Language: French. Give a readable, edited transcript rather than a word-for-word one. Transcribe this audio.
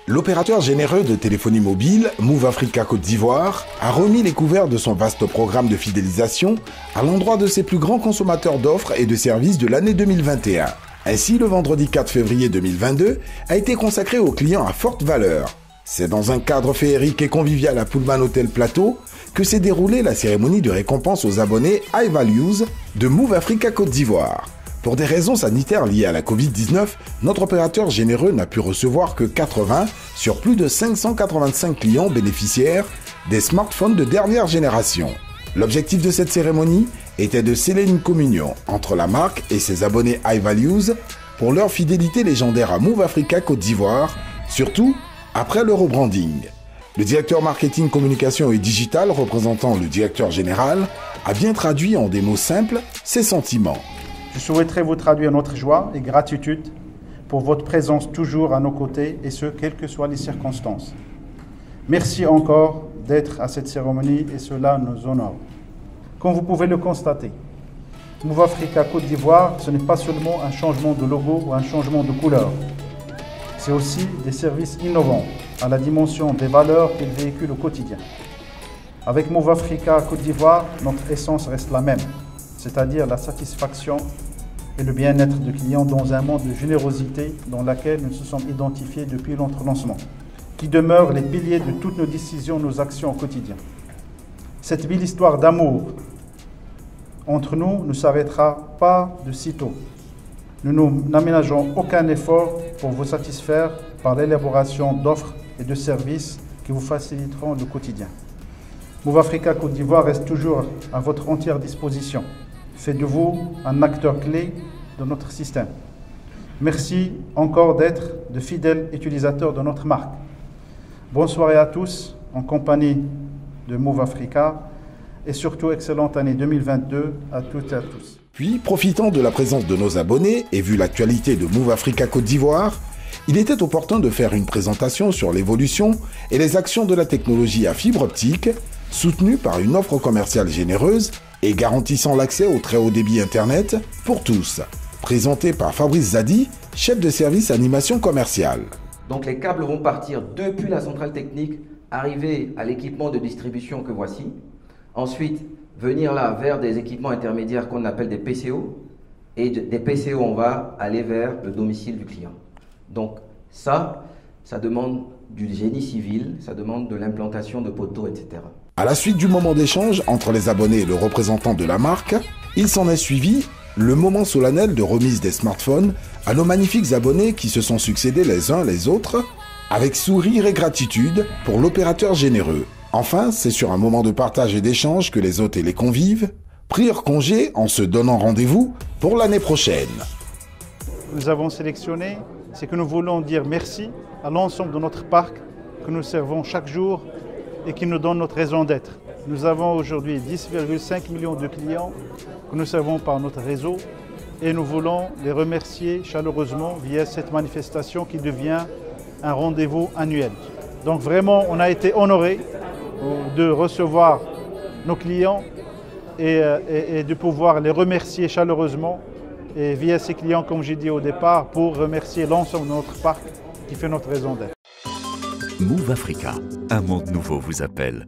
L'opérateur généreux de téléphonie mobile, Move Africa Côte d'Ivoire, a remis les couverts de son vaste programme de fidélisation à l'endroit de ses plus grands consommateurs d'offres et de services de l'année 2021. Ainsi, le vendredi 4 février 2022 a été consacré aux clients à forte valeur. C'est dans un cadre féerique et convivial à Pullman Hotel Plateau que s'est déroulée la cérémonie de récompense aux abonnés High Values de Move Africa Côte d'Ivoire. Pour des raisons sanitaires liées à la Covid-19, notre opérateur généreux n'a pu recevoir que 80 sur plus de 585 clients bénéficiaires des smartphones de dernière génération. L'objectif de cette cérémonie était de sceller une communion entre la marque et ses abonnés High Values pour leur fidélité légendaire à Move Africa Côte d'Ivoire, surtout après le rebranding. Le directeur marketing, communication et digital représentant le directeur général a bien traduit en des mots simples ses sentiments. Je souhaiterais vous traduire notre joie et gratitude pour votre présence toujours à nos côtés et ce, quelles que soient les circonstances. Merci encore d'être à cette cérémonie et cela nous honore. Comme vous pouvez le constater, Move Africa Côte d'Ivoire, ce n'est pas seulement un changement de logo ou un changement de couleur. C'est aussi des services innovants à la dimension des valeurs qu'ils véhiculent au quotidien. Avec Move Africa Côte d'Ivoire, notre essence reste la même, c'est-à-dire la satisfaction et le bien-être du client dans un monde de générosité dans lequel nous nous sommes identifiés depuis notre lancement, qui demeure les piliers de toutes nos décisions, nos actions au quotidien. Cette belle histoire d'amour entre nous ne s'arrêtera pas de sitôt. Nous n'aménageons aucun effort pour vous satisfaire par l'élaboration d'offres et de services qui vous faciliteront le quotidien. Move Africa Côte d'Ivoire reste toujours à votre entière disposition. Faites de vous un acteur clé de notre système. Merci encore d'être de fidèles utilisateurs de notre marque. Bonne soirée à tous en compagnie de Move Africa et surtout excellente année 2022 à toutes et à tous. Puis, profitant de la présence de nos abonnés et vu l'actualité de Move Africa Côte d'Ivoire, il était opportun de faire une présentation sur l'évolution et les actions de la technologie à fibre optique, soutenue par une offre commerciale généreuse et garantissant l'accès au très haut débit Internet pour tous. Présenté par Fabrice Zadi, chef de service animation commerciale. Donc les câbles vont partir depuis la centrale technique, arriver à l'équipement de distribution que voici. Ensuite, venir là vers des équipements intermédiaires qu'on appelle des PCO. Et des PCO, on va aller vers le domicile du client. Donc ça demande du génie civil, ça demande de l'implantation de poteaux, etc. À la suite du moment d'échange entre les abonnés et le représentant de la marque, il s'en est suivi le moment solennel de remise des smartphones à nos magnifiques abonnés qui se sont succédés les uns les autres, avec sourire et gratitude pour l'opérateur généreux. Enfin, c'est sur un moment de partage et d'échange que les hôtes et les convives prirent congé en se donnant rendez-vous pour l'année prochaine. Nous avons sélectionné, c'est que nous voulons dire merci à l'ensemble de notre parc que nous servons chaque jour et qui nous donne notre raison d'être. Nous avons aujourd'hui 10,5 millions de clients que nous servons par notre réseau et nous voulons les remercier chaleureusement via cette manifestation qui devient un rendez-vous annuel. Donc vraiment, on a été honorés de recevoir nos clients et de pouvoir les remercier chaleureusement et via ces clients, comme j'ai dit au départ, pour remercier l'ensemble de notre parc qui fait notre raison d'être. Move Africa, un monde nouveau vous appelle.